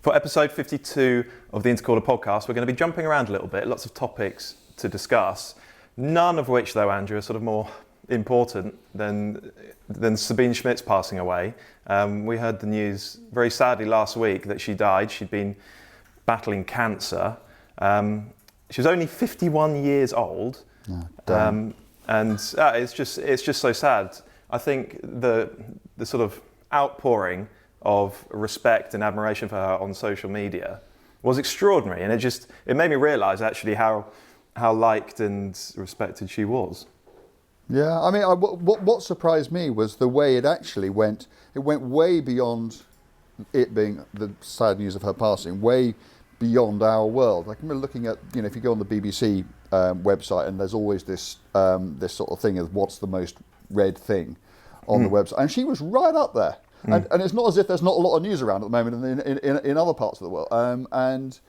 For episode 52 of the Intercooler Podcast, we're going to be jumping around a little bit, lots of topics to discuss, none of which, though, Andrew, are sort of more important than Sabine Schmitz passing away. We heard the news very sadly last week that she died. She'd been battling cancer. She was only 51 years old, and it's just so sad. I think the sort of outpouring of respect and admiration for her on social media was extraordinary, and it made me realise actually how liked and respected she was. Yeah, I mean, what surprised me was the way it actually went. It went way beyond it being the sad news of her passing, way beyond our world. I can remember looking at, if you go on the BBC website, and there's always this sort of thing of what's the most read thing on the website, and she was right up there. And it's not as if there's not a lot of news around at the moment in other parts of the world. And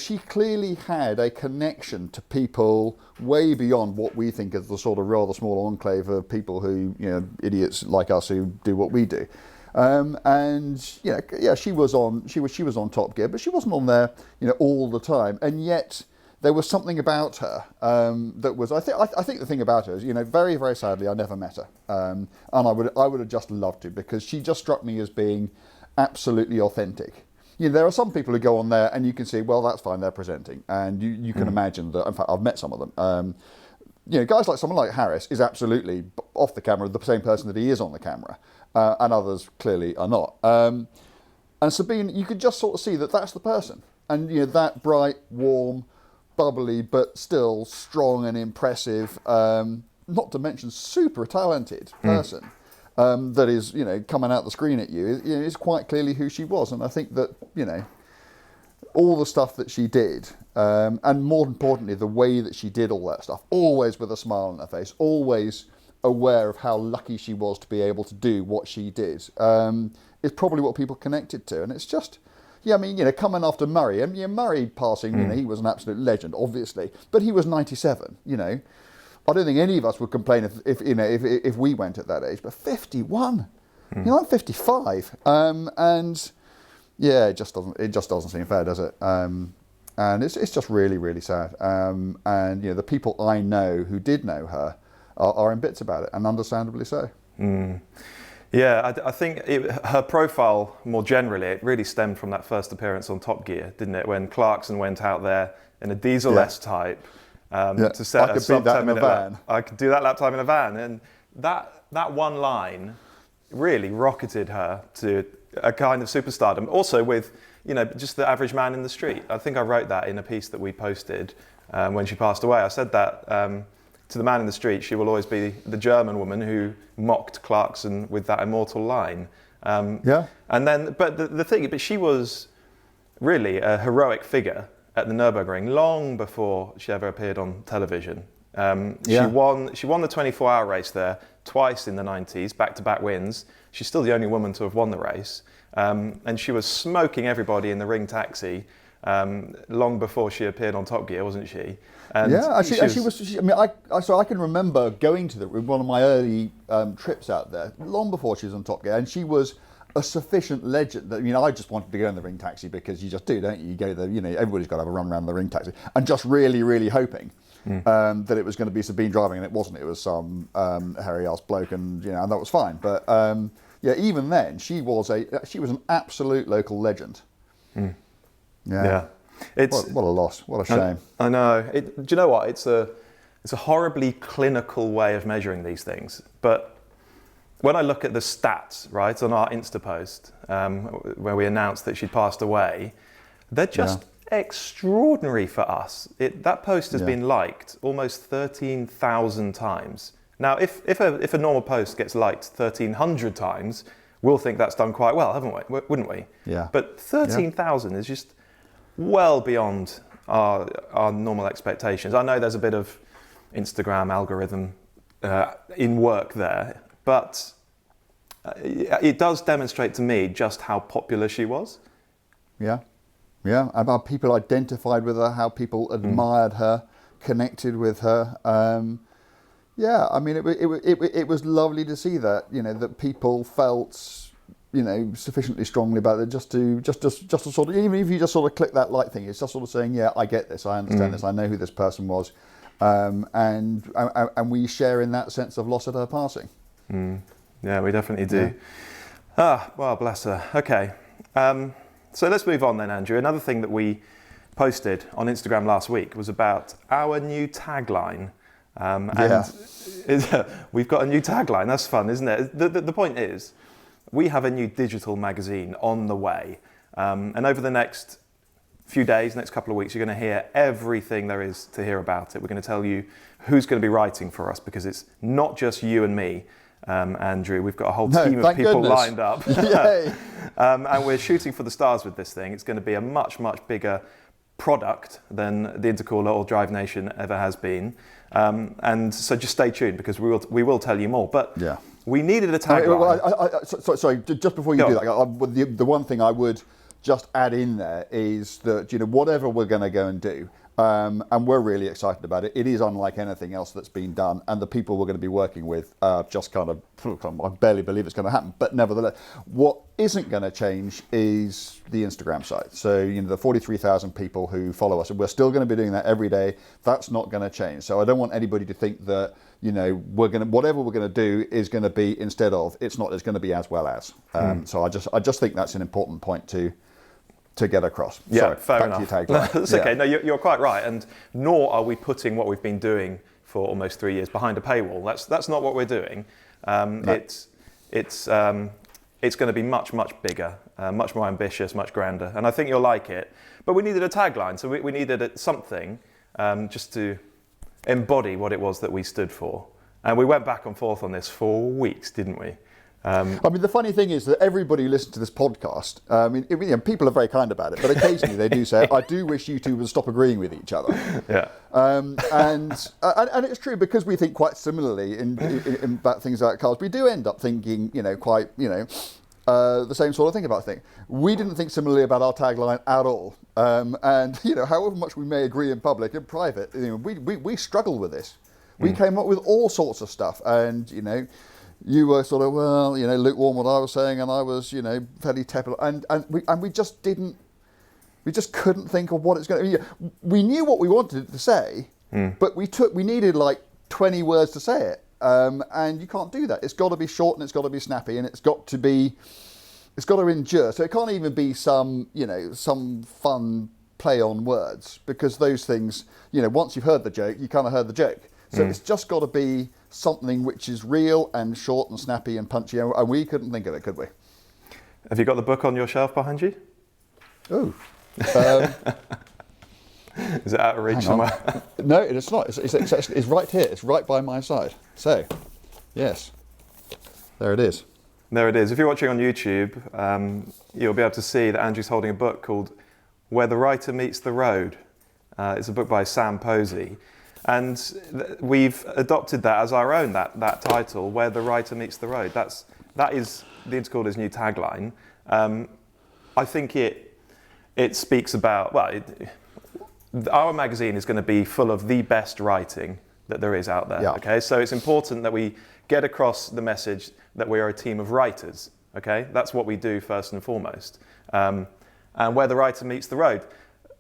she clearly had a connection to people way beyond what we think of the sort of rather small enclave of people who, idiots like us who do what we do. She was on Top Gear, but she wasn't on there, all the time. And yet there was something about her that was. I think the thing about her is, very, very sadly, I never met her, and I would have just loved to, because she just struck me as being absolutely authentic. There are some people who go on there and you can see, well, that's fine, they're presenting, and you can imagine that. In fact, I've met some of them. Guys like someone like Harris is absolutely off the camera the same person that he is on the camera, and others clearly are not. And Sabine, you could just sort of see that that's the person, and that bright, warm, bubbly, but still strong and impressive, not to mention super talented person that is, coming out the screen at you is quite clearly who she was. And I think that, all the stuff that she did, and more importantly, the way that she did all that stuff, always with a smile on her face, always aware of how lucky she was to be able to do what she did, is probably what people connected to. And it's just... coming after Murray, and Murray passing, he was an absolute legend, obviously, but he was 97. I don't think any of us would complain if we went at that age. But 51, I'm 55, and it just doesn't seem fair, does it? And it's just really, really sad. And the people I know who did know her are in bits about it, and understandably so. Yeah, I think her profile, more generally, it really stemmed from that first appearance on Top Gear, didn't it? When Clarkson went out there in a Diesel S-Type to set a sub-10-minute lap. I could do that lap time in a van. And that one line really rocketed her to a kind of superstardom. Also with, just the average man in the street. I think I wrote that in a piece that we posted when she passed away. I said that... to the man in the street, she will always be the German woman who mocked Clarkson with that immortal line. And then, but she was really a heroic figure at the Nürburgring long before she ever appeared on television. She won the 24-hour race there twice in the 90s, back-to-back wins. She's still the only woman to have won the race. And she was smoking everybody in the ring taxi long before she appeared on Top Gear, wasn't she? And she was. I can remember going to one of my early trips out there long before she was on Top Gear, and she was a sufficient legend that I just wanted to go in the ring taxi, because you just do, don't you? You go there, everybody's got to have a run around the ring taxi, and just really, really hoping that it was going to be Sabine driving, and it wasn't. It was some hairy-ass bloke, and and that was fine. But even then, she was an absolute local legend. Yeah. What a loss! What a shame! I know. Do you know what? It's a horribly clinical way of measuring these things. But when I look at the stats, right, on our Insta post, where we announced that she'd passed away, they're just extraordinary for us. That post has been liked almost 13,000 times. Now, if a normal post gets liked 1,300 times, we'll think that's done quite well, haven't we? Wouldn't we? Yeah. But 13,000 is just well beyond our normal expectations. I know there's a bit of Instagram algorithm in work there, but it does demonstrate to me just how popular she was. Yeah, about people identified with her, how people admired her, connected with her. It was lovely to see that, that people felt sufficiently strongly about it just to sort of, even if you just sort of click that like thing, it's just sort of saying, yeah, I get this, I understand this, I know who this person was, and we share in that sense of loss at her passing. Yeah, we definitely do. Yeah. Well, bless her. Okay, so let's move on then, Andrew. Another thing that we posted on Instagram last week was about our new tagline. We've got a new tagline. That's fun, isn't it? The point is, we have a new digital magazine on the way. And over the next few days, next couple of weeks, you're going to hear everything there is to hear about it. We're going to tell you who's going to be writing for us, because it's not just you and me, Andrew. We've got a whole team of people lined up. And we're shooting for the stars with this thing. It's going to be a much, much bigger product than the Intercooler or Drive Nation ever has been. And so just stay tuned, because we will tell you more. But we needed a tagline. Sorry, just before you do that, the one thing I would just add in there is that, whatever we're going to go and do, and we're really excited about it. It is unlike anything else that's been done, and the people we're going to be working with just kind of, I barely believe it's going to happen, but nevertheless, what isn't going to change is the Instagram site. So, the 43,000 people who follow us, and we're still going to be doing that every day. That's not going to change. So I don't want anybody to think that, whatever we're going to do is going to be instead of. It's not. It's going to be as well as. So I just think that's an important point to get across. Yeah, Sorry, fair back enough. To your tagline. That's okay. No, you're quite right. And nor are we putting what we've been doing for almost 3 years behind a paywall. That's not what we're doing. No. It's going to be much, much bigger, much more ambitious, much grander. And I think you'll like it. But we needed a tagline, so we needed something just to embody what it was that we stood for. And we went back and forth on this for weeks, didn't we? The funny thing is that everybody who listens to this podcast, people are very kind about it, but occasionally they do say, I do wish you two would stop agreeing with each other. Yeah. And it's true, because we think quite similarly in about things like cars. We do end up thinking, quite, the same sort of thing about things. We didn't think similarly about our tagline at all. And however much we may agree in public, in private, we struggle with this. We came up with all sorts of stuff, and you were sort of, lukewarm what I was saying, and I was, fairly tepid, and we just couldn't think of what it's going to be. We knew what we wanted it to say, but we needed like 20 words to say it, and you can't do that. It's got to be short, and it's got to be snappy, and it's got to endure. So it can't even be some fun play on words, because those things, once you've heard the joke, you kind of heard the joke. So it's just got to be something which is real and short and snappy and punchy, and we couldn't think of it, could we? Have you got the book on your shelf behind you? Oh. Is it out of reach somewhere? No, it's not. It's right here. It's right by my side. So, yes. There it is. There it is. If you're watching on YouTube, you'll be able to see that Andrew's holding a book called Where the Writer Meets the Road. It's a book by Sam Posey. And we've adopted that as our own, that title, Where the Writer Meets the Road. That is the Intercooler's new tagline. I think it speaks about, our magazine is going to be full of the best writing that there is out there. Yeah. Okay, so it's important that we get across the message that we are a team of writers. Okay, that's what we do first and foremost. And Where the Writer Meets the Road.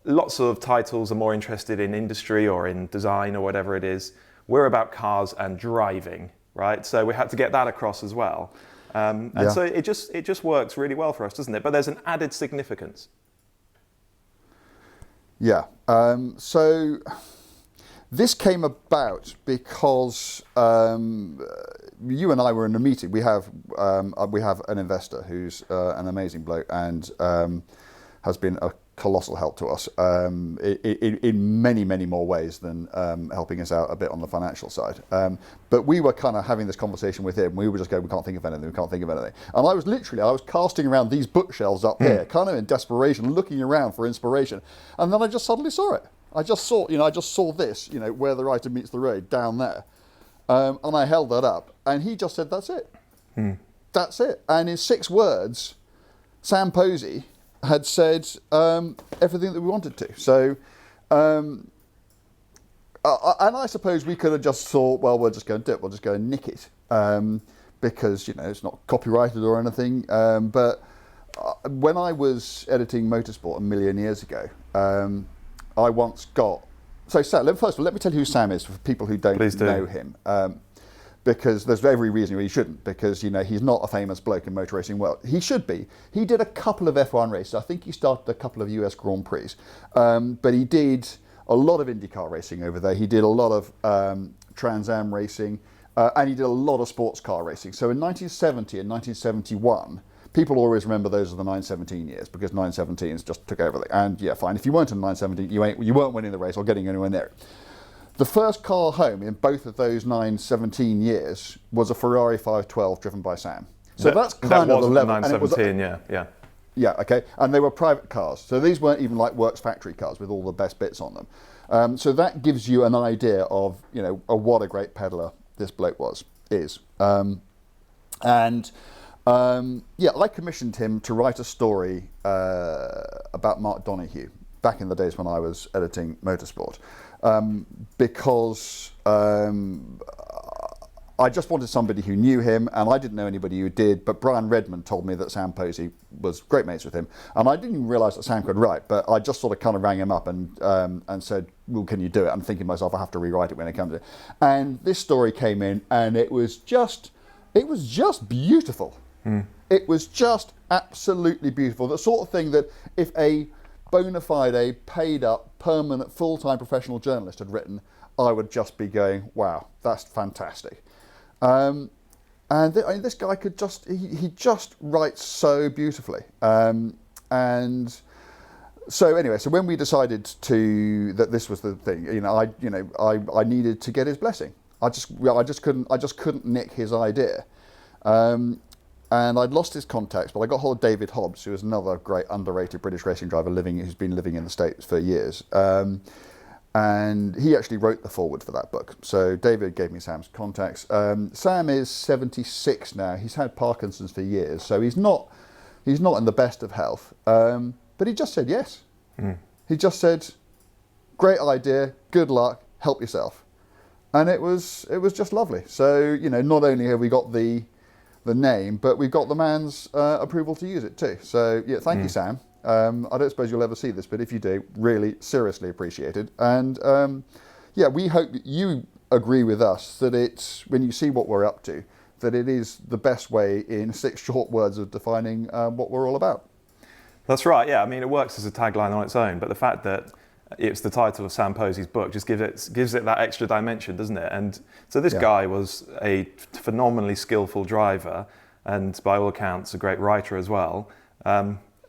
Lots of titles are more interested in industry or in design or whatever it is. We're about cars and driving, right? So we had to get that across as well. So it just works really well for us, doesn't it? But there's an added significance. Yeah. So this came about because you and I were in a meeting. We have an investor who's an amazing bloke and has been a colossal help to us in many, many more ways than helping us out a bit on the financial side. But we were kind of having this conversation with him. We were just going, we can't think of anything. And I was casting around these bookshelves up here, kind of in desperation, looking around for inspiration. And then I just suddenly saw it. I just saw this, Where the Writer Meets the Road down there. And I held that up. And he just said, that's it. That's it. And in 6 words, Sam Posey had said everything that we wanted to. So, and I suppose we could have just thought, well, we'll just go and do it. We'll just go and nick it. because it's not copyrighted or anything. But when I was editing Motorsport a million years ago, I once got. So Sam, first of all, let me tell you who Sam is for people who don't know him. Because there's every reason he shouldn't, because he's not a famous bloke in motor racing world. He should be. He did a couple of F1 races. I think he started a couple of US Grand Prix, but he did a lot of IndyCar racing over there. He did a lot of Trans Am racing, and he did a lot of sports car racing. So in 1970 and 1971, people always remember those are the 917 years, because 917s just took everything. And yeah, fine. If you weren't in 917, you weren't winning the race or getting anywhere near it. The first car home in both of those 917 years was a Ferrari 512 driven by Sam. So that's kind of the level. 917, yeah. Yeah, okay. And they were private cars. So these weren't even like works factory cars with all the best bits on them. So that gives you an idea of, what a great peddler this bloke is. I commissioned him to write a story about Mark Donoghue back in the days when I was editing Motorsport. Because I just wanted somebody who knew him, and I didn't know anybody who did, but Brian Redmond told me that Sam Posey was great mates with him, and I didn't even realise that Sam could write, but I just sort of kind of rang him up and said, well, can you do it? I'm thinking to myself, I have to rewrite it when it comes to it. And this story came in, and it was just beautiful. It was just absolutely beautiful. The sort of thing that if a bona fide, paid up, permanent, full-time professional journalist had written, I would just be going, wow, that's fantastic. This guy could he just writes so beautifully. And so anyway, so when we decided that this was the thing, I needed to get his blessing. I just couldn't nick his idea. And I'd lost his contacts, but I got hold of David Hobbs, who is another great underrated British racing driver who's been living in the States for years. And he actually wrote the foreword for that book. So David gave me Sam's contacts. Sam is 76 now. He's had Parkinson's for years, so he's not in the best of health. But he just said yes. He just said, great idea, good luck, help yourself. And it was just lovely. So, not only have we got the name, but we've got the man's approval to use it too. So yeah, thank you, Sam. I don't suppose you'll ever see this, but if you do, really seriously appreciated. And we hope that you agree with us that when you see what we're up to, that it is the best way in 6 short words of defining what we're all about. That's right, yeah. I mean, it works as a tagline on its own, but the fact that it's the title of Sam Posey's book just gives it that extra dimension, doesn't it? And so this guy was a phenomenally skillful driver, and by all accounts, a great writer as well.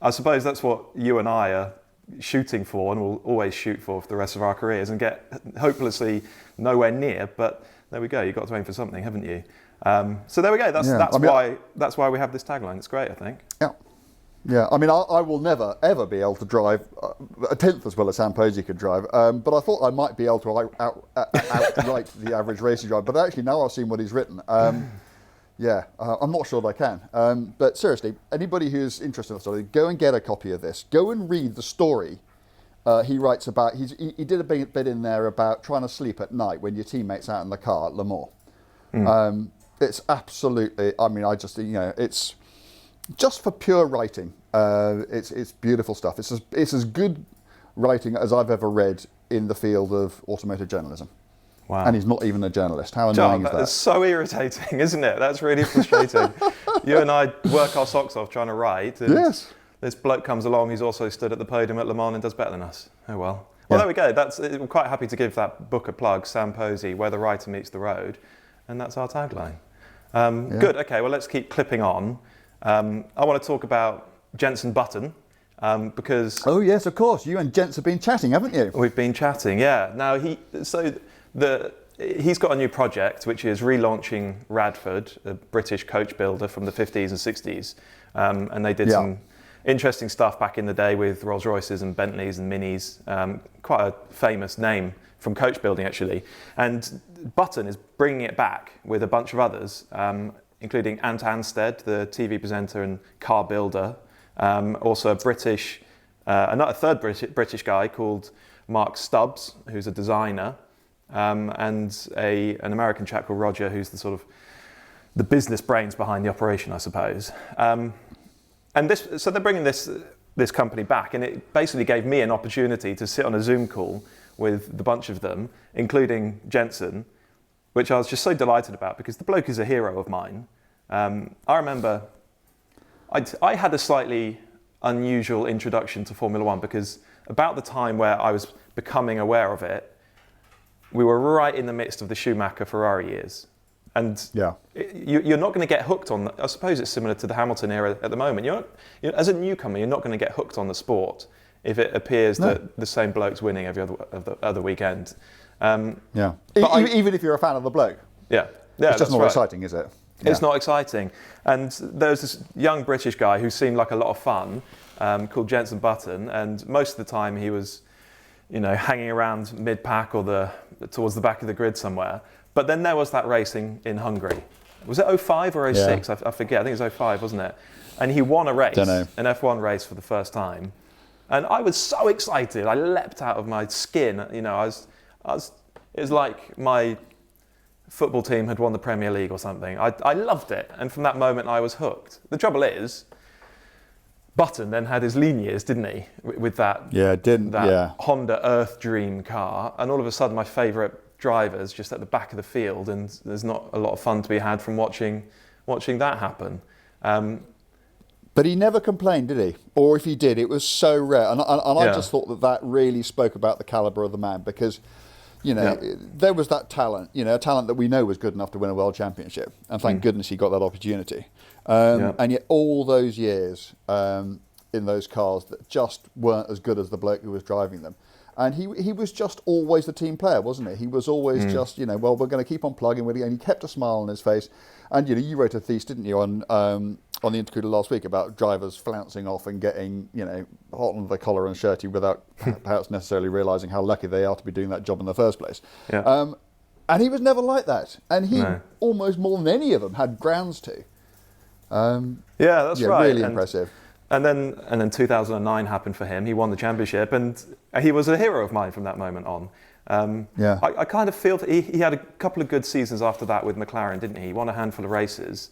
I suppose that's what you and I are shooting for, and will always shoot for the rest of our careers, and get hopelessly nowhere near. But there we go. You've got to aim for something, haven't you? So there we go. That's why we have this tagline. It's great, I think. Yeah. Yeah, I mean, I will never, ever be able to drive a tenth as well as Sam Posey could drive, but I thought I might be able to outright the average racing driver, but actually now I've seen what he's written, I'm not sure that I can. But seriously, anybody who's interested in the story, go and get a copy of this. Go and read the story he writes about. He did a bit in there about trying to sleep at night when your teammate's out in the car at Le Mans. It's absolutely, it's just for pure writing, it's beautiful stuff. It's as good writing as I've ever read in the field of automotive journalism. Wow. And he's not even a journalist. How annoying is that? That's so irritating, isn't it? That's really frustrating. You and I work our socks off trying to write. And yes. This bloke comes along who's also stood at the podium at Le Mans and does better than us. Oh well. Well, there we go. I'm quite happy to give that book a plug, Sam Posey, Where the Writer Meets the Road. And that's our tagline. Good. Okay, well, let's keep clipping on. I want to talk about Jenson Button because... Oh, yes, of course. You and Jens have been chatting, haven't you? We've been chatting, yeah. Now, he's got a new project, which is relaunching Radford, a British coach builder from the 50s and 60s. And they did some interesting stuff back in the day with Rolls Royces and Bentleys and Minis. Quite a famous name from coach building, actually. And Button is bringing it back with a bunch of others, including Ant Anstead, the TV presenter and car builder. Also another third British guy called Mark Stubbs, who's a designer, and an American chap called Roger, who's the sort of the business brains behind the operation, I suppose. So they're bringing this company back, and it basically gave me an opportunity to sit on a Zoom call with the bunch of them, including Jenson, which I was just so delighted about because the bloke is a hero of mine. I remember I had a slightly unusual introduction to Formula One because about the time where I was becoming aware of it, we were right in the midst of the Schumacher Ferrari years. And you're not going to get hooked on, I suppose it's similar to the Hamilton era at the moment. As a newcomer, you're not going to get hooked on the sport if it appears that the same bloke's winning every other weekend. Even if you're a fan of the bloke. It's just not exciting, is it? It's not exciting. And there's this young British guy who seemed like a lot of fun, called Jenson Button, and most of the time he was, hanging around mid-pack or towards the back of the grid somewhere. But then there was that racing in Hungary. Was it 05 or 06? I forget. I think it was 05, wasn't it? And he won a race, an F1 race for the first time. And I was so excited. I leapt out of my skin. It was like my football team had won the Premier League or something. I loved it. And from that moment, I was hooked. The trouble is, Button then had his lean years, didn't he? With that Honda Earth Dream car. And all of a sudden, my favourite drivers just at the back of the field, and there's not a lot of fun to be had from watching that happen. But he never complained, did he? Or if he did, it was so rare. And I just thought that really spoke about the calibre of the man because, there was that talent, a talent that we know was good enough to win a world championship. And thank goodness he got that opportunity. And yet all those years in those cars that just weren't as good as the bloke who was driving them. And he was just always the team player, wasn't he? He was always just, we're going to keep on plugging with it. And he kept a smile on his face. And, you wrote a piece, didn't you, on the Intercooler last week about drivers flouncing off and getting, hot under the collar and shirty without perhaps necessarily realising how lucky they are to be doing that job in the first place. Yeah. And he was never like that. And he, almost more than any of them, had grounds to. That's right. Really impressive. And then 2009 happened for him. He won the championship, and he was a hero of mine from that moment on. I kind of feel that he had a couple of good seasons after that with McLaren, didn't he? He won a handful of races,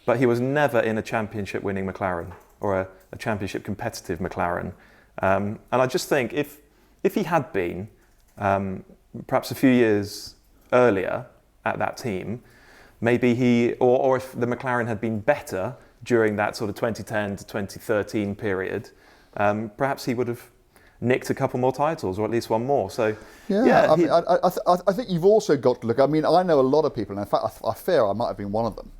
but he was never in a championship-winning McLaren or a championship competitive McLaren. And I just think if he had been perhaps a few years earlier at that team, maybe or if the McLaren had been better during that sort of 2010 to 2013 period, perhaps he would have nicked a couple more titles, or at least one more. So, I think you've also got to look. I mean, I know a lot of people, and in fact, I fear I might have been one of them,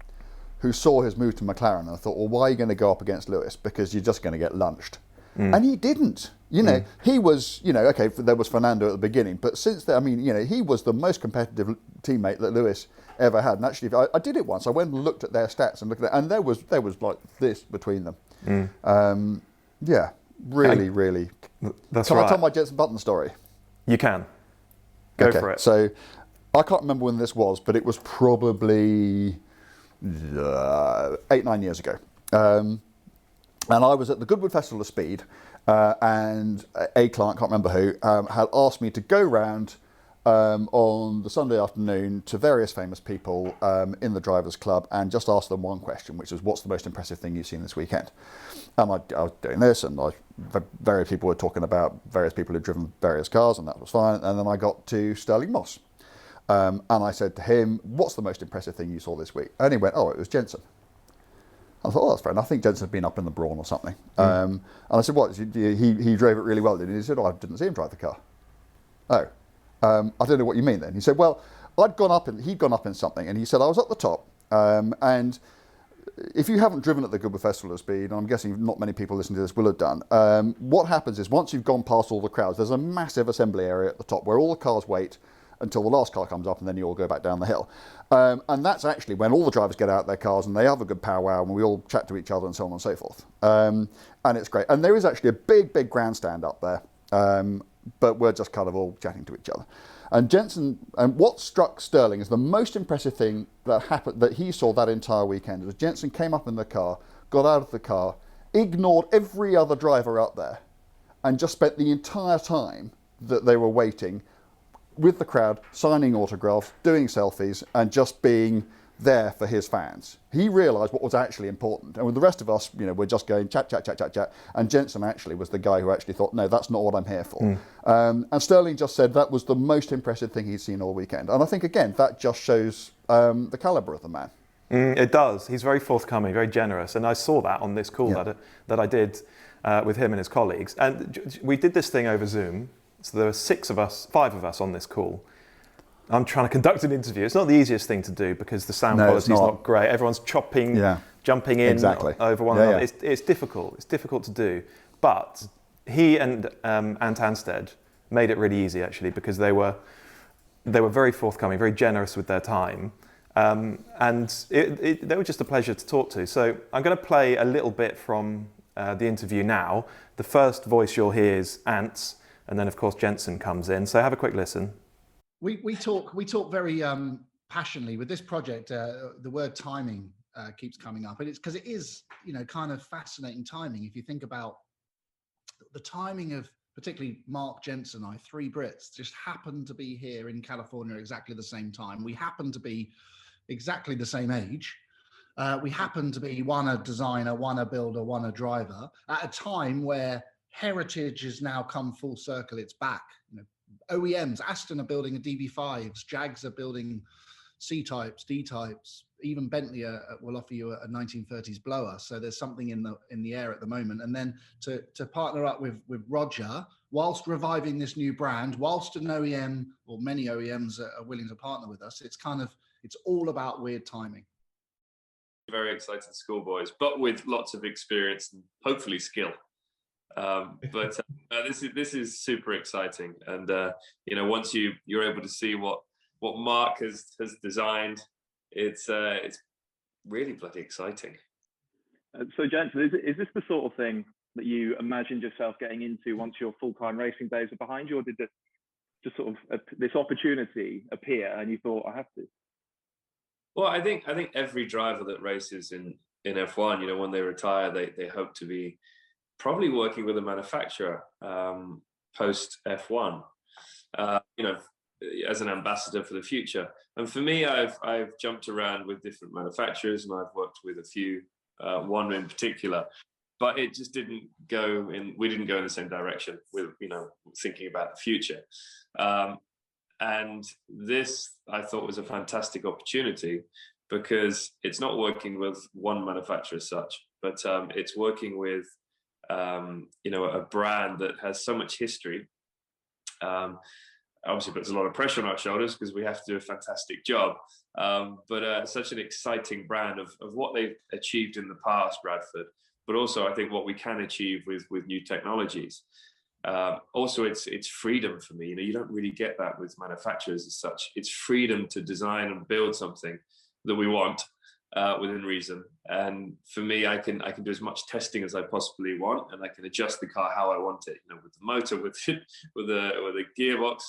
who saw his move to McLaren and thought, well, why are you going to go up against Lewis? Because you're just going to get lunched. And he didn't. He was, okay, there was Fernando at the beginning, but since then, he was the most competitive teammate that Lewis ever had. And actually, I did it once. I went and looked at their stats and looked at it, and there was like this between them. Really. That's Can right. I tell my Jenson Button story? You can. Go for it. So I can't remember when this was, but it was probably 8-9 years ago. And I was at the Goodwood Festival of Speed, and a client, can't remember who, had asked me to go round on the Sunday afternoon to various famous people in the Drivers' Club and just ask them one question, which was, what's the most impressive thing you've seen this weekend? And I was doing this, and various people were talking about various people who'd driven various cars, and that was fine. And then I got to Sterling Moss. And I said to him, what's the most impressive thing you saw this week? And he went, it was Jenson. I thought, that's fair enough. I think Jenson had been up in the Brawn or something. And I said, what? He drove it really well, didn't he? He said, I didn't see him drive the car. I don't know what you mean then. He said, well, he'd gone up in something, and he said, I was at the top, and if you haven't driven at the Goodwood Festival of Speed, and I'm guessing not many people listening to this will have done, what happens is once you've gone past all the crowds, there's a massive assembly area at the top where all the cars wait until the last car comes up, and then you all go back down the hill. And that's actually when all the drivers get out of their cars and they have a good powwow, and we all chat to each other and so on and so forth. And it's great. And there is actually a big grandstand up there, but we're just kind of all chatting to each other. And Jenson, and what struck Sterling as the most impressive thing that happened, that he saw that entire weekend, was Jenson came up in the car, got out of the car, ignored every other driver up there, and just spent the entire time that they were waiting with the crowd, signing autographs, doing selfies, and just being there for his fans. He realised what was actually important. And with the rest of us, we're just going chat. And Jenson actually was the guy who actually thought, no, that's not what I'm here for. And Sterling just said that was the most impressive thing he'd seen all weekend. And I think, again, that just shows the calibre of the man. It does. He's very forthcoming, very generous. And I saw that on this call that I did with him and his colleagues. And we did this thing over Zoom. So there were 5 of us on this call. I'm trying to conduct an interview. It's not the easiest thing to do because the sound quality is not great. Everyone's chopping, jumping in over one another. It's difficult. It's difficult to do. But he and Ant Anstead made it really easy, actually, because they were very forthcoming, very generous with their time. And they were just a pleasure to talk to. So I'm going to play a little bit from the interview now. The first voice you'll hear is Ant's, and then, of course, Jenson comes in. So have a quick listen. We talk very passionately with this project. The word timing keeps coming up, and it's because it is kind of fascinating timing. If you think about the timing of particularly Mark, Jenson, I, 3 Brits just happened to be here in California at exactly the same time. We happen to be exactly the same age. We happen to be one a designer, one a builder, one a driver at a time where heritage has now come full circle. It's back. OEMs, Aston are building a DB5s, Jags are building C-types, D-types, even Bentley will offer you a 1930s blower. So there's something in the air at the moment. And then to partner up with Roger, whilst reviving this new brand, whilst an OEM or many OEMs are willing to partner with us, it's all about weird timing. Very excited schoolboys, but with lots of experience and hopefully skill. But this is super exciting, and once you're able to see what Mark has designed, it's really bloody exciting. So Jenson, is this the sort of thing that you imagined yourself getting into once your full-time racing days are behind you, or did this just sort of this opportunity appear and you thought, I have to? Well, I think every driver that races in F1, when they retire, they hope to be probably working with a manufacturer post F1, as an ambassador for the future. And for me, I've jumped around with different manufacturers, and I've worked with a few, one in particular, but it just didn't go in. We didn't go in the same direction with thinking about the future. And this I thought was a fantastic opportunity because it's not working with one manufacturer as such, but it's working with a brand that has so much history. Obviously puts a lot of pressure on our shoulders because we have to do a fantastic job. But such an exciting brand of what they've achieved in the past, Bradford, but also I think what we can achieve with new technologies. Also, it's freedom for me. You don't really get that with manufacturers as such. It's freedom to design and build something that we want within reason. And for me, I can do as much testing as I possibly want, and I can adjust the car how I want it. With the motor, with the gearbox,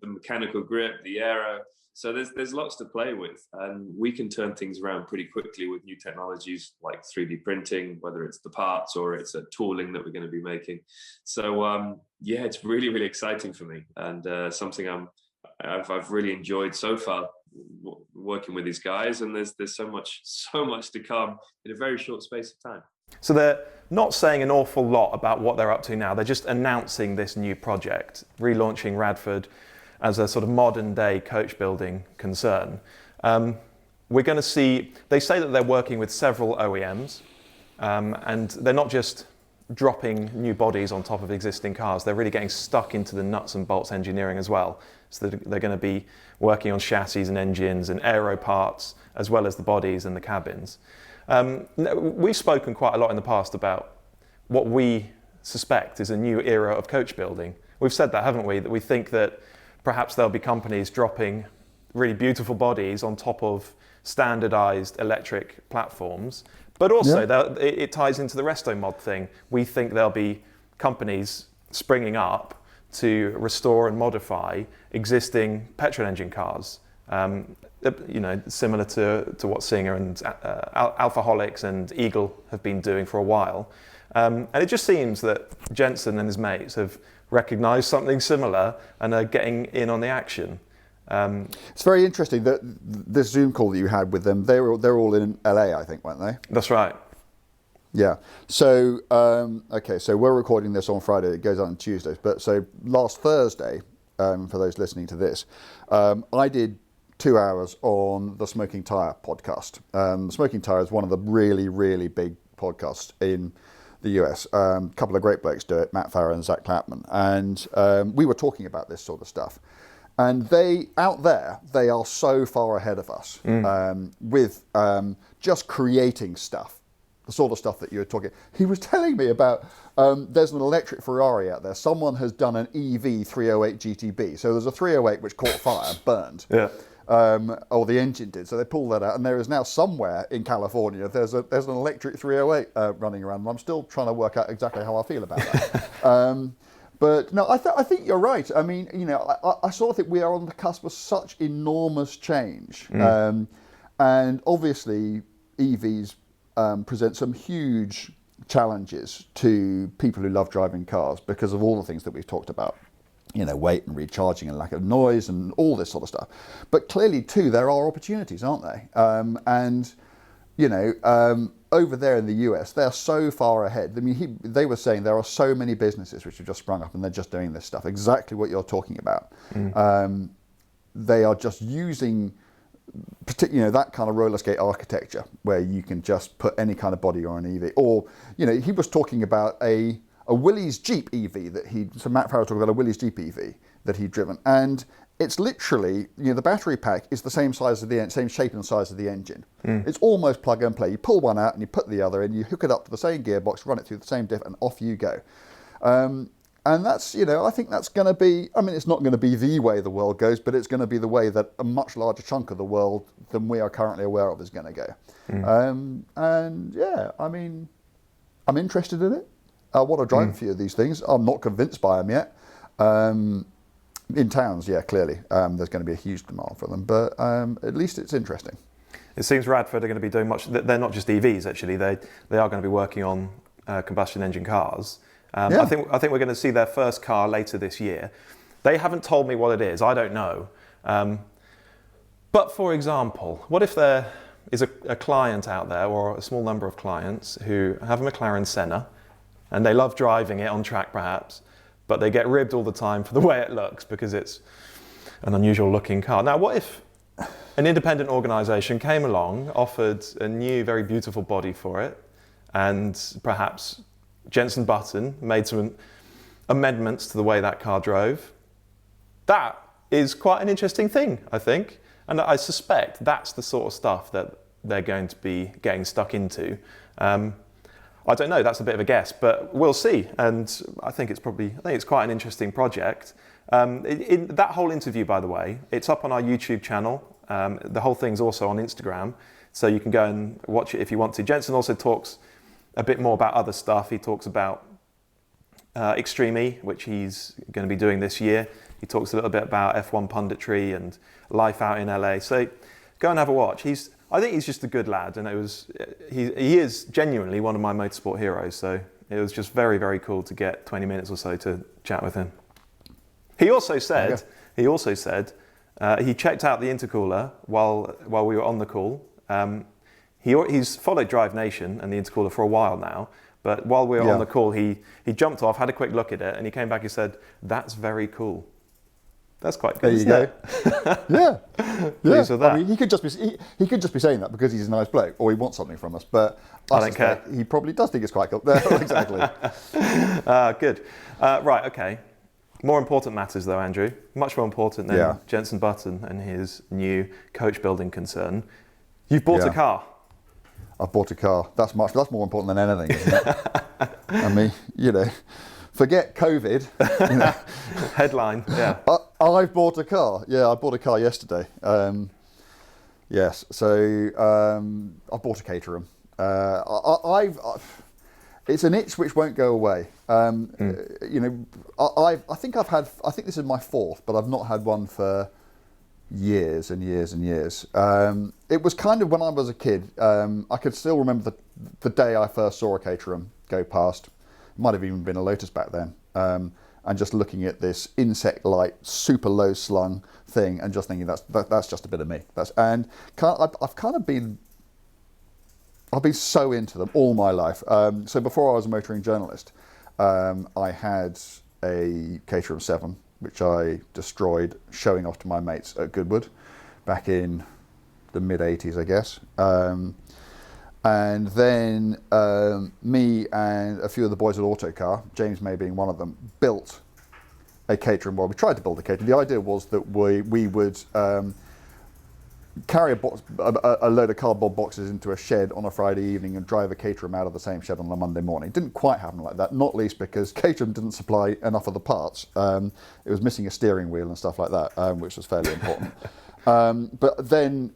the mechanical grip, the aero. So there's lots to play with, and we can turn things around pretty quickly with new technologies like 3D printing, whether it's the parts or it's a tooling that we're going to be making. So it's really, really exciting for me, and something I've really enjoyed so far working with these guys. And there's so much to come in a very short space of time. So they're not saying an awful lot about what they're up to now. They're just announcing this new project, relaunching Radford as a sort of modern day coach building concern. We're going to see, they say that they're working with several OEMs, and they're not just dropping new bodies on top of existing cars, they're really getting stuck into the nuts and bolts engineering as well. So they're going to be working on chassis and engines and aero parts, as well as the bodies and the cabins. We've spoken quite a lot in the past about what we suspect is a new era of coach building. We've said that, haven't we? That we think that perhaps there'll be companies dropping really beautiful bodies on top of standardized electric platforms. But also, it ties into the resto mod thing. We think there'll be companies springing up to restore and modify existing petrol engine cars. Similar to what Singer and Alphaholics and Eagle have been doing for a while. And it just seems that Jenson and his mates have recognised something similar and are getting in on the action. It's very interesting that this Zoom call that you had with them, they're all in LA, I think, weren't they? That's right. Yeah. So, okay, so we're recording this on Friday. It goes out on Tuesdays. But so last Thursday, for those listening to this, I did 2 hours on the Smoking Tire podcast. The Smoking Tire is one of the really, really big podcasts in the US. A couple of great blokes do it, Matt Farah and Zach Clapman. And we were talking about this sort of stuff. And they are so far ahead of us with just creating stuff. The sort of stuff that you were talking. He was telling me about, there's an electric Ferrari out there. Someone has done an EV 308 GTB. So there's a 308 which caught fire, burned. Yeah. Or the engine did. So they pulled that out. And there is now somewhere in California, there's an electric 308 running around. And I'm still trying to work out exactly how I feel about that. But no, I think you're right. I mean, you know, I sort of think we are on the cusp of such enormous change. And obviously EVs present some huge challenges to people who love driving cars because of all the things that we've talked about, you know, weight and recharging and lack of noise and all this sort of stuff. But clearly too, there are opportunities, aren't they? And, you know, over there in the US, they're so far ahead. I mean, they were saying there are so many businesses which have just sprung up and they're just doing this stuff, exactly what you're talking about. They are just using particularly, you know, that kind of roller skate architecture where you can just put any kind of body on an EV. Or, you know, he was talking about a Willys Jeep EV so Matt Farah talking about a Willys Jeep EV that he'd driven. And it's literally, you know, the battery pack is the same size of the same shape and size of the engine. It's almost plug and play. You pull one out and you put the other in, you hook it up to the same gearbox, run it through the same diff, and off you go. And that's, you know, I think that's going to be, I mean, it's not going to be the way the world goes, but it's going to be the way that a much larger chunk of the world than we are currently aware of is going to go. And yeah, I mean, I'm interested in it. I want to drive a few of these things. I'm not convinced by them yet. In towns, yeah, clearly, there's going to be a huge demand for them, but at least it's interesting. It seems Radford are going to be doing much. They're not just EVs, actually. They are going to be working on combustion engine cars. Yeah. I think we're going to see their first car later this year. They haven't told me what it is. I don't know. But for example, what if there is a client out there, or a small number of clients, who have a McLaren Senna, and they love driving it on track perhaps, but they get ribbed all the time for the way it looks because it's an unusual looking car. Now, what if an independent organisation came along, offered a new, very beautiful body for it, and perhaps Jenson Button made some amendments to the way that car drove? That is quite an interesting thing, I think. And I suspect that's the sort of stuff that they're going to be getting stuck into. I don't know, that's a bit of a guess, but we'll see. And I think it's quite an interesting project. In that whole interview, by the way, it's up on our YouTube channel. The whole thing's also on Instagram, so you can go and watch it if you want to. Jenson also talks a bit more about other stuff. He talks about Extreme E, which he's going to be doing this year. He talks a little bit about F1 punditry and life out in LA. So go and have a watch. I think he's just a good lad, and he is genuinely one of my motorsport heroes. So it was just very, very cool to get 20 minutes or so to chat with him. He also said he checked out the intercooler while we were on the call. He's followed Drive Nation and the intercooler for a while now, but while we were on the call, he jumped off, had a quick look at it, and he came back and said, "That's very cool." That's quite good. There you go. Yeah. Pleased with that. I mean, he could just be saying that because he's a nice bloke or he wants something from us. But I don't care. He probably does think it's quite cool. Exactly. Good. Right. Okay. More important matters, though, Andrew. Much more important than Jenson Button and his new coach building concern. You've bought a car. I've bought a car. That's more important than anything, isn't it? I mean, you know. Forget COVID. You know. Headline, yeah. I've bought a car. Yeah, I bought a car yesterday. Yes, so I bought a Caterham. It's an itch which won't go away. You know, I think this is my fourth, but I've not had one for years and years and years. It was kind of when I was a kid. I could still remember the day I first saw a Caterham go past. Might have even been a Lotus back then. and just looking at this insect-like, super low-slung thing, and just thinking that's just a bit of me. I've been so into them all my life. So before I was a motoring journalist, I had a Caterham 7, which I destroyed showing off to my mates at Goodwood back in the mid-80s, I guess. And then me and a few of the boys at Autocar, James May being one of them, built a Caterham. Well, we tried to build a Caterham. The idea was that we would carry a load of cardboard boxes into a shed on a Friday evening and drive a Caterham out of the same shed on a Monday morning. It didn't quite happen like that, not least because Caterham didn't supply enough of the parts. It was missing a steering wheel and stuff like that, which was fairly important. But then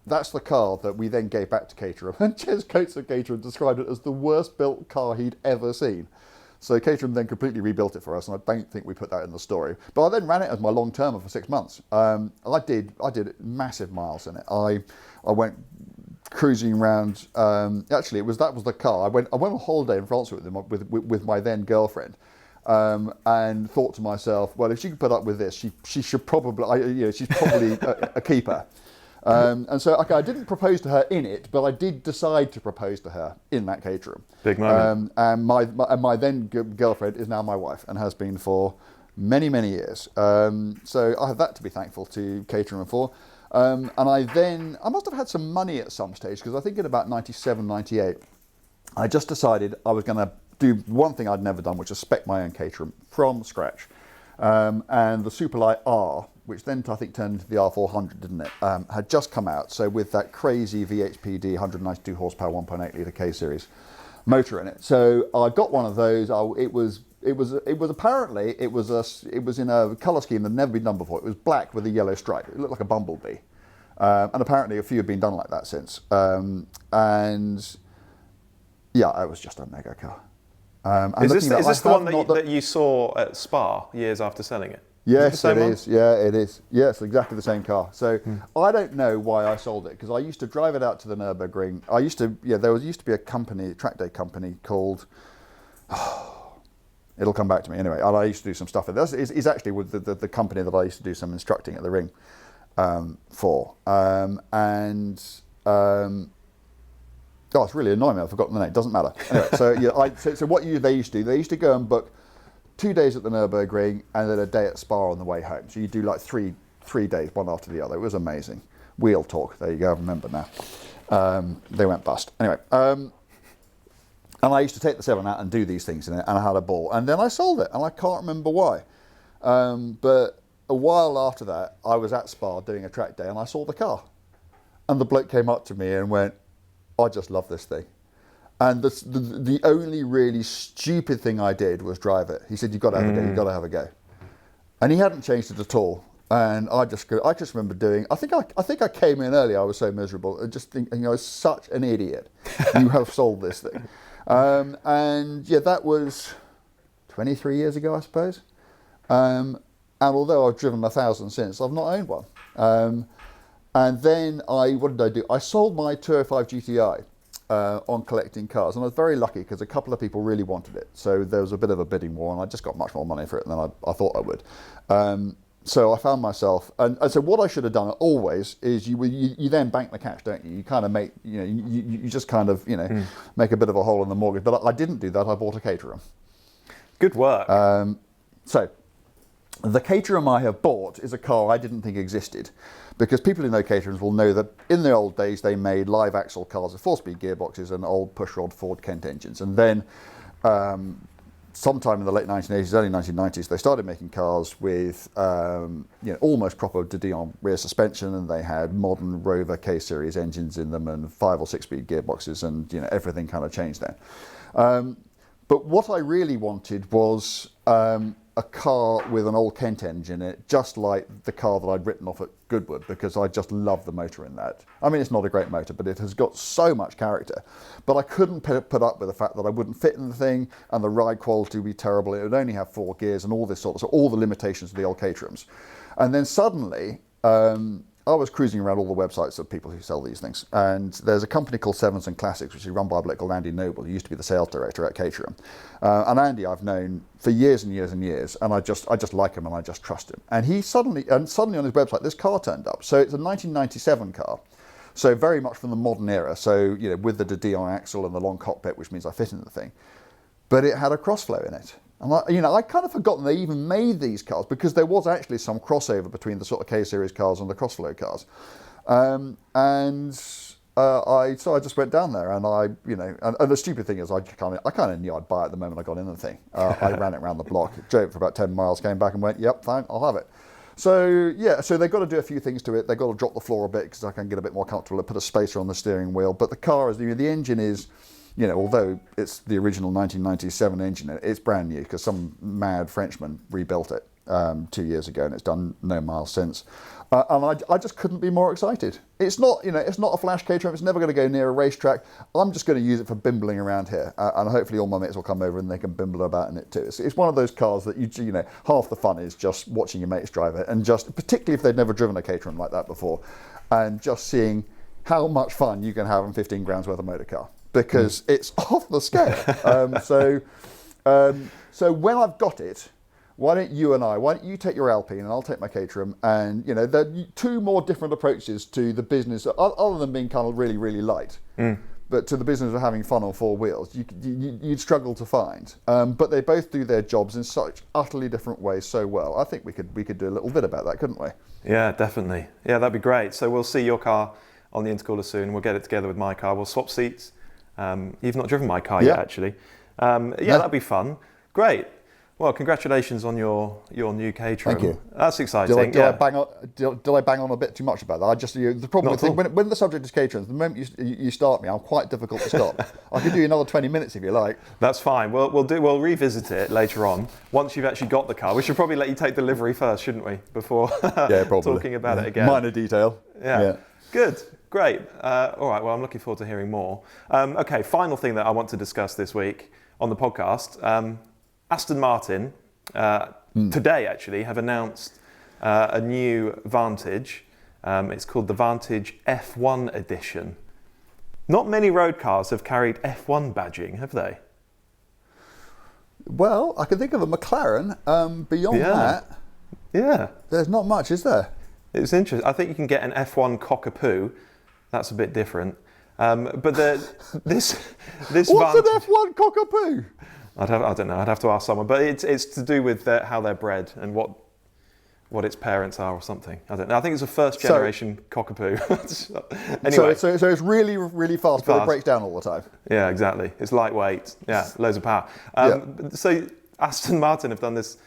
that's the car that we then gave back to Caterham. And Jez Coates of Caterham described it as the worst built car he'd ever seen. So Caterham then completely rebuilt it for us, and I don't think we put that in the story. But I then ran it as my long-termer for 6 months. I did massive miles in it. I went cruising around. Actually, that was the car. I went on holiday in France with them with my then girlfriend, and thought to myself, well, if she could put up with this, she should probably. She's probably a keeper. And so I didn't propose to her in it, but I did decide to propose to her in that Caterham. Big moment. And my then girlfriend is now my wife and has been for many, many years. So I have that to be thankful to Caterham for. And I must have had some money at some stage, because I think in about 97, 98, I just decided I was going to do one thing I'd never done, which is spec my own Caterham from scratch. And the Superlight R, which then I think turned into the R400, didn't it? Had just come out. So with that crazy VHPD 192 horsepower 1.8 litre K-series motor in it. So I got one of those. It was apparently it was in a colour scheme that had never been done before. It was black with a yellow stripe. It looked like a bumblebee. And apparently a few have been done like that since. And yeah, it was just a mega car. Is this the one that you saw at Spa years after selling it? Yes, it is. Yeah, it is. Yes, exactly the same car. So I don't know why I sold it, because I used to drive it out to the Nürburgring. There used to be a company, track day company called. It'll come back to me anyway. And I used to do some stuff. It's actually with the company that I used to do some instructing at the ring for. Oh, it's really annoying me. I've forgotten the name. It doesn't matter. Anyway, so what they used to do, they used to go and book 2 days at the Nürburgring and then a day at Spa on the way home. So you do like three days, one after the other. It was amazing. Wheel Talk. There you go. I remember now. They went bust. Anyway, and I used to take the 7 out and do these things in it, and I had a ball. And then I sold it, and I can't remember why. But a while after that, I was at Spa doing a track day, and I saw the car. And the bloke came up to me and went, I just love this thing. And the only really stupid thing I did was drive it. He said, you've got to have a go, you've got to have a go. And he hadn't changed it at all. And I just remember doing, I think I came in early, I was so miserable, and just thinking, I was such an idiot. You have sold this thing. And yeah, that was 23 years ago, I suppose. And although I've driven 1,000 since, I've not owned one. And then what did I do? I sold my 205 GTI on collecting cars, and I was very lucky because a couple of people really wanted it. So there was a bit of a bidding war, and I just got much more money for it than I thought I would. So I found myself, and so what I should have done always is you then bank the cash, don't you? You kind of make, you just kind of, make a bit of a hole in the mortgage. But I didn't do that. I bought a Caterham. Good work. So the Caterham I have bought is a car I didn't think existed, because people who know Caterhams will know that in the old days they made live axle cars with 4-speed gearboxes and old pushrod Ford Kent engines. And then sometime in the late 1980s, early 1990s, they started making cars with almost proper de Dion rear suspension, and they had modern Rover K-series engines in them and 5 or 6-speed gearboxes, and everything kind of changed then. But what I really wanted was a car with an old Kent engine in it, just like the car that I'd written off at Goodwood, because I just love the motor in that. I mean, it's not a great motor, but it has got so much character. But I couldn't put up with the fact that I wouldn't fit in the thing, and the ride quality would be terrible. It would only have 4 gears and all this so all the limitations of the old Caterhams. And then suddenly, I was cruising around all the websites of people who sell these things, and there's a company called Sevens and Classics, which is run by a bloke called Andy Noble, who used to be the sales director at Caterham. And Andy I've known for years and years and years, and I just like him and I just trust him. And suddenly on his website, this car turned up. So it's a 1997 car, so very much from the modern era. So with the Dion axle and the long cockpit, which means I fit into the thing, but it had a crossflow in it. And I kind of forgotten they even made these cars, because there was actually some crossover between the sort of K-series cars and the Crossflow cars. So I just went down there, and and the stupid thing is I kind of knew I'd buy it the moment I got in the thing. I ran it around the block, drove it for about 10 miles, came back and went, yep, fine, I'll have it. So so they've got to do a few things to it. They've got to drop the floor a bit because I can get a bit more comfortable. I put a spacer on the steering wheel, but the car is, the engine is, although it's the original 1997 engine, it's brand new because some mad Frenchman rebuilt it 2 years ago, and it's done no miles since. And I just couldn't be more excited. It's not, it's not a flash Caterham. It's never going to go near a racetrack. I'm just going to use it for bimbling around here, and hopefully all my mates will come over and they can bimble about in it too. It's one of those cars that half the fun is just watching your mates drive it, and just particularly if they've never driven a Caterham like that before, and just seeing how much fun you can have in 15 grand's worth of motor car. Because it's off the scale. So when I've got it, why don't you take your Alpine and I'll take my Caterham, and there are two more different approaches to the business, other than being kind of really, really light. But to the business of having fun on four wheels, you'd struggle to find. But they both do their jobs in such utterly different ways so well. I think we could do a little bit about that, couldn't we? Yeah, definitely. Yeah, that'd be great. So we'll see your car on the Intercooler soon. We'll get it together with my car. We'll swap seats. You've not driven my car yet, actually. That'd be fun. Great. Well, congratulations on your new Caterham. Thank you. That's exciting. Did I bang on a bit too much about that? The problem with when the subject is Caterham, the moment you start me, I'm quite difficult to stop. I could do you another 20 minutes if you like. That's fine. We'll revisit it later on once you've actually got the car. We should probably let you take delivery first, shouldn't we? Before talking about it again. Minor detail. Yeah. Good. Great. All right. Well, I'm looking forward to hearing more. Okay. Final thing that I want to discuss this week on the podcast. Aston Martin today actually have announced a new Vantage. It's called the Vantage F1 edition. Not many road cars have carried F1 badging, have they? Well, I can think of a McLaren. Beyond that, there's not much, is there? It's interesting. I think you can get an F1 cockapoo. That's a bit different. But this what's an F1 cockapoo? I don't know. I'd have to ask someone. But it's to do with how they're bred and what its parents are or something. I don't know. I think it's a first generation cockapoo. Anyway, so it's really, really fast, but it breaks down all the time. Yeah, exactly. It's lightweight. Yeah, loads of power. So Aston Martin have done this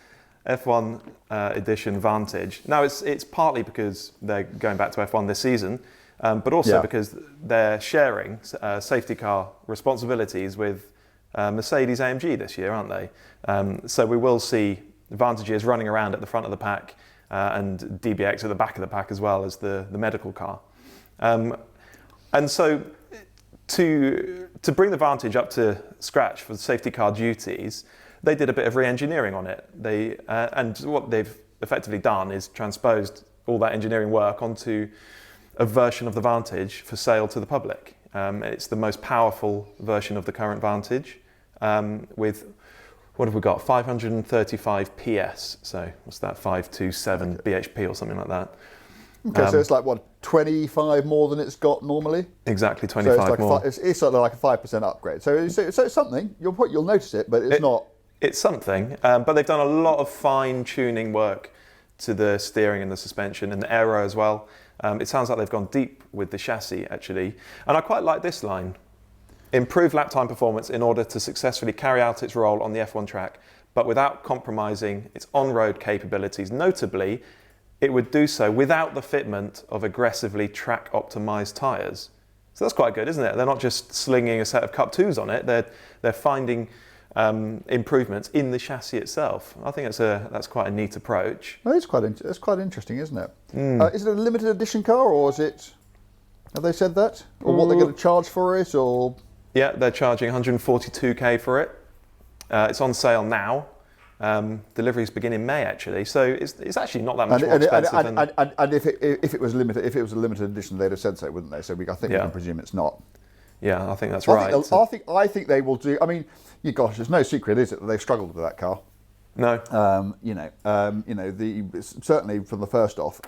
F1 edition Vantage. Now it's partly because they're going back to F1 this season, but also because they're sharing safety car responsibilities with Mercedes AMG this year, aren't they? So we will see Vantages running around at the front of the pack and DBX at the back of the pack as well as the medical car. And so to bring the Vantage up to scratch for the safety car duties, they did a bit of re-engineering on it. And what they've effectively done is transposed all that engineering work onto a version of the Vantage for sale to the public. It's the most powerful version of the current Vantage with, what have we got, 535 PS. So what's that, 527 bhp or something like that. Okay, so it's like, 25 more than it's got normally? Exactly, 25 so it's like more. It's sort of like a 5% upgrade. So it's something, you'll notice it, but it's not... It's something, but they've done a lot of fine-tuning work to the steering and the suspension and the aero as well. It sounds like they've gone deep with the chassis, actually. And I quite like this line. Improve lap time performance in order to successfully carry out its role on the F1 track, but without compromising its on-road capabilities. Notably, it would do so without the fitment of aggressively track-optimized tyres. So that's quite good, isn't it? They're not just slinging a set of Cup 2s on it. They're finding improvements in the chassis itself. I think that's quite a neat approach. Well, it's quite interesting, isn't it? Is it a limited edition car, or is it? Have they said that, or what they're going to charge for it, or? Yeah, they're charging 142k for it. It's on sale now, Deliveries begin in May, actually, so it's actually not that much more expensive. And if it was a limited edition, they'd have said so, wouldn't they? So I think we can presume it's not. Yeah, I think that's right. I think they will do. I mean, it's no secret, is it, that they've struggled with that car. No. Certainly from the first off,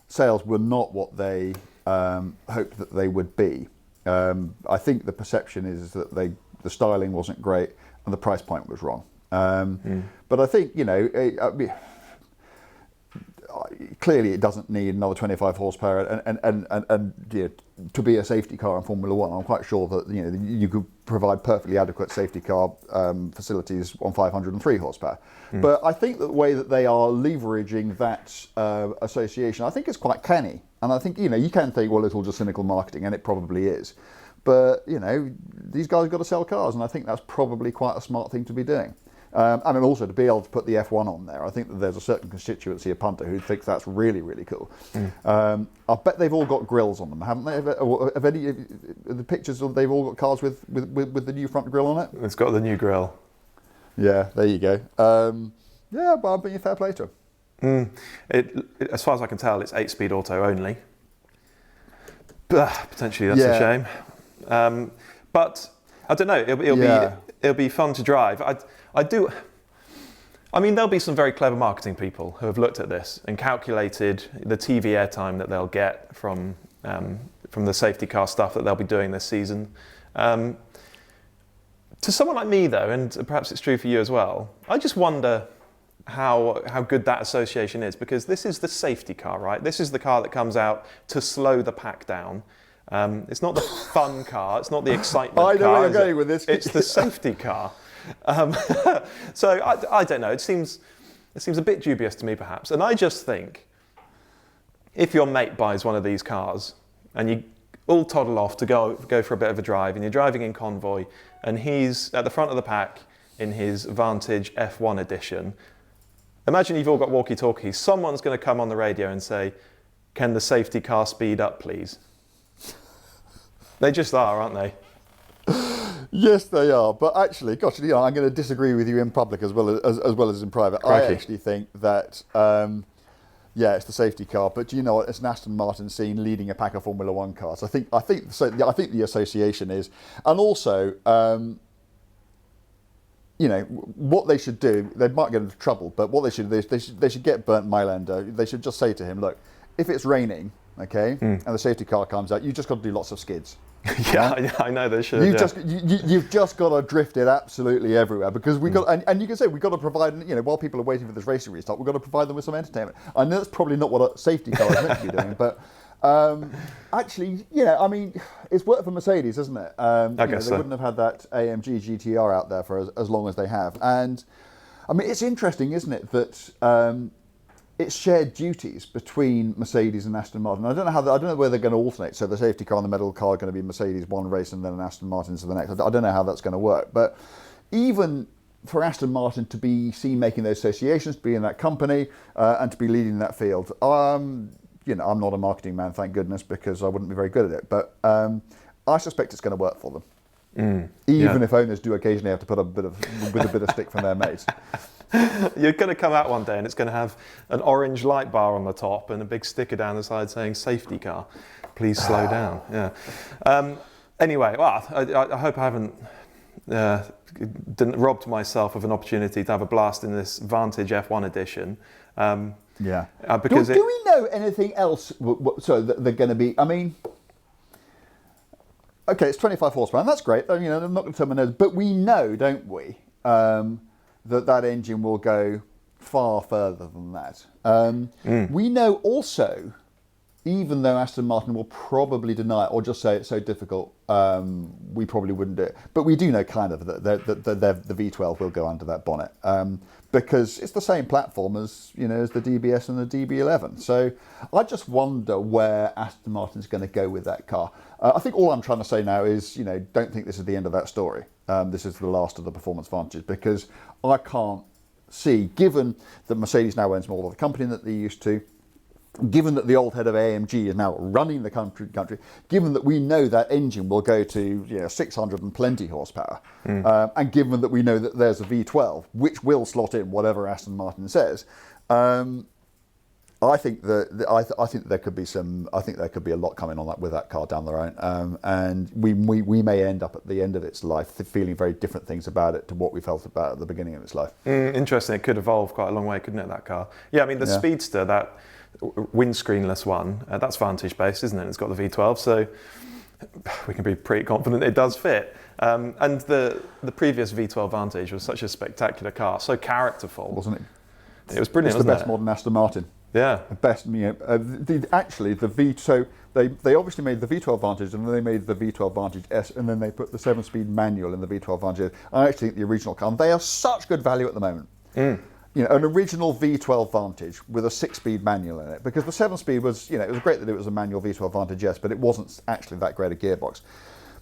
sales were not what they hoped that they would be. I think the perception is that the styling wasn't great and the price point was wrong. But I think, clearly it doesn't need another 25 horsepower and to be a safety car in Formula One. I'm quite sure that you could provide perfectly adequate safety car facilities on 503 horsepower. But I think that the way that they are leveraging that association, I think is quite canny. And I think you can think, well, it's all just cynical marketing, and it probably is. But these guys have got to sell cars, and I think that's probably quite a smart thing to be doing. And then also to be able to put the F1 on there, I think that there's a certain constituency of punter who thinks that's really, really cool. I bet they've all got grills on them, haven't they? Have any of the pictures they've all got cars with the new front grille on it? It's got the new grille. Yeah, there you go. But I'm being fair play to them. As far as I can tell, it's 8-speed auto only. Potentially that's a shame. But I don't know. It'll be fun to drive. I mean, there'll be some very clever marketing people who have looked at this and calculated the TV airtime that they'll get from the safety car stuff that they'll be doing this season. To someone like me, though, and perhaps it's true for you as well, I just wonder how good that association is, because this is the safety car, right? This is the car that comes out to slow the pack down. It's not the fun car. It's not the excitement car. I know where you're going with this. It's the safety car. So I don't know. It seems a bit dubious to me, perhaps. And I just think, if your mate buys one of these cars and you all toddle off to go for a bit of a drive, and you're driving in convoy, and he's at the front of the pack in his Vantage F1 edition. Imagine you've all got walkie-talkies. Someone's going to come on the radio and say, "Can the safety car speed up, please?" They just are, aren't they? Yes, they are. But actually, gosh, I'm going to disagree with you in public as well as in private. Crikey. I actually think that, it's the safety car. But do you know what? It's an Aston Martin scene leading a pack of Formula One cars. I think the association is, and also, what they should do. They might get into trouble, but what they should do is they should get Bernd Mailander. They should just say to him, "Look, if it's raining, okay, and the safety car comes out, you just got to do lots of skids." Yeah, I know they should. You've just got to drift it absolutely everywhere, because we got, and you can say we've got to provide, while people are waiting for this racing restart, we've got to provide them with some entertainment. I know that's probably not what a safety car is meant to be doing, but actually, it's worked for Mercedes, isn't it? I guess they so. wouldn't have had that AMG GTR out there for as long as they have, and I mean, it's interesting, isn't it, that it's shared duties between Mercedes and Aston Martin. I don't know where they're going to alternate. So the safety car and the medal car are going to be Mercedes one race and then an Aston Martin to the next. I don't know how that's going to work. But even for Aston Martin to be seen making those associations, to be in that company, and to be leading that field, I'm not a marketing man, thank goodness, because I wouldn't be very good at it. But I suspect it's going to work for them. Even if owners do occasionally have to put a bit of stick from their mates. You're going to come out one day and it's going to have an orange light bar on the top and a big sticker down the side saying "safety car, please slow down." Yeah. Anyway, well, I hope I haven't robbed myself of an opportunity to have a blast in this Vantage F1 edition. Because do we know anything else? So that they're going to be. I mean, okay, it's 25 horsepower, and that's great. I'm not going to turn my nose, but we know, don't we? That engine will go far further than that. We know also, even though Aston Martin will probably deny it or just say it's so difficult, we probably wouldn't do it. But we do know kind of that the V12 will go under that bonnet, because it's the same platform as the DBS and the DB11. So I just wonder where Aston Martin's going to go with that car. I think all I'm trying to say now is, don't think this is the end of that story. This is the last of the performance Vantage, because I can't see, given that Mercedes now owns more of the company that they used to, given that the old head of AMG is now running the country, given that we know that engine will go to 600 and plenty horsepower, and given that we know that there's a V12 which will slot in whatever Aston Martin says, I think that there could be a lot coming on that with that car down the road, and we may end up at the end of its life feeling very different things about it to what we felt about at the beginning of its life. Interesting. It could evolve quite a long way, couldn't it? That car. Yeah, I mean the Speedster, that windscreenless one, that's Vantage based, isn't it? It's got the V12, so we can be pretty confident it does fit. And the previous V12 Vantage was such a spectacular car, so characterful, wasn't it? It was brilliant. It's the best modern Aston Martin. Yeah. The best, so they obviously made the V12 Vantage, and then they made the V12 Vantage S, and then they put the 7-speed manual in the V12 Vantage. I actually think the original car, they are such good value at the moment. An original V12 Vantage with a 6-speed manual in it, because the 7-speed was, it was great that it was a manual V12 Vantage S, but it wasn't actually that great a gearbox.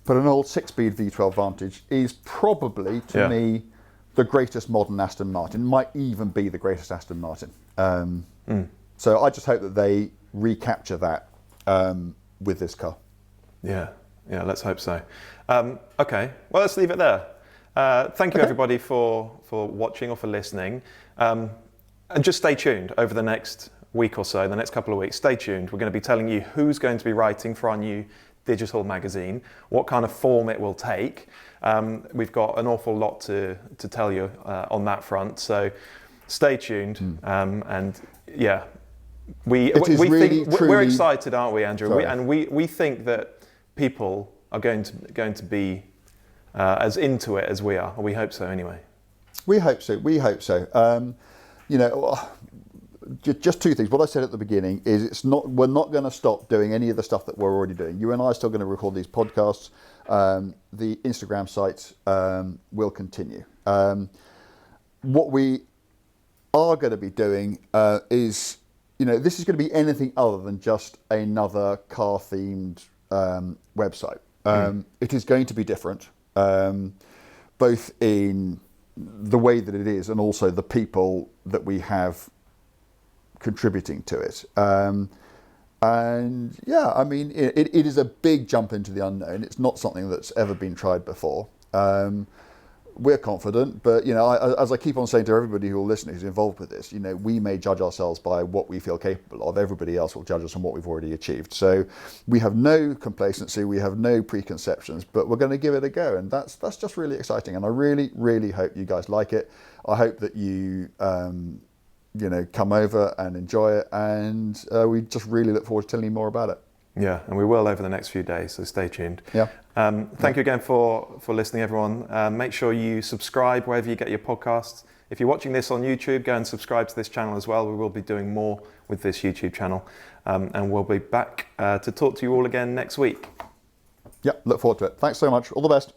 But an old 6-speed V12 Vantage is probably, to me, the greatest modern Aston Martin. Might even be the greatest Aston Martin. So I just hope that they recapture that with this car. Yeah, let's hope so. Okay, well, let's leave it there. Thank you, everybody, for watching or for listening. And just stay tuned over the next week or so, the next couple of weeks. Stay tuned. We're going to be telling you who's going to be writing for our new digital magazine, what kind of form it will take. We've got an awful lot to tell you on that front. So stay tuned. And yeah, we're excited, aren't we, Andrew? We think that people are going to be as into it as we are. Or we hope so, anyway. We hope so. Just two things. What I said at the beginning is we're not going to stop doing any of the stuff that we're already doing. You and I are still going to record these podcasts. The Instagram site will continue. What we are going to be doing is, this is going to be anything other than just another car-themed website. It is going to be different, both in the way that it is and also the people that we have contributing to it. It is a big jump into the unknown. It's not something that's ever been tried before. We're confident, but as I keep on saying to everybody who will listen, who's involved with this, we may judge ourselves by what we feel capable of. Everybody else will judge us on what we've already achieved. So we have no complacency, we have no preconceptions, but we're going to give it a go, and that's just really exciting. And I really, really hope you guys like it. I hope that you come over and enjoy it, and we just really look forward to telling you more about it. Yeah, and we will over the next few days, so stay tuned. Yeah. Thank you again for listening, everyone. Make sure you subscribe wherever you get your podcasts. If you're watching this on YouTube, go and subscribe to this channel as well. We will be doing more with this YouTube channel, and we'll be back to talk to you all again next week. Yeah, look forward to it. Thanks so much. All the best.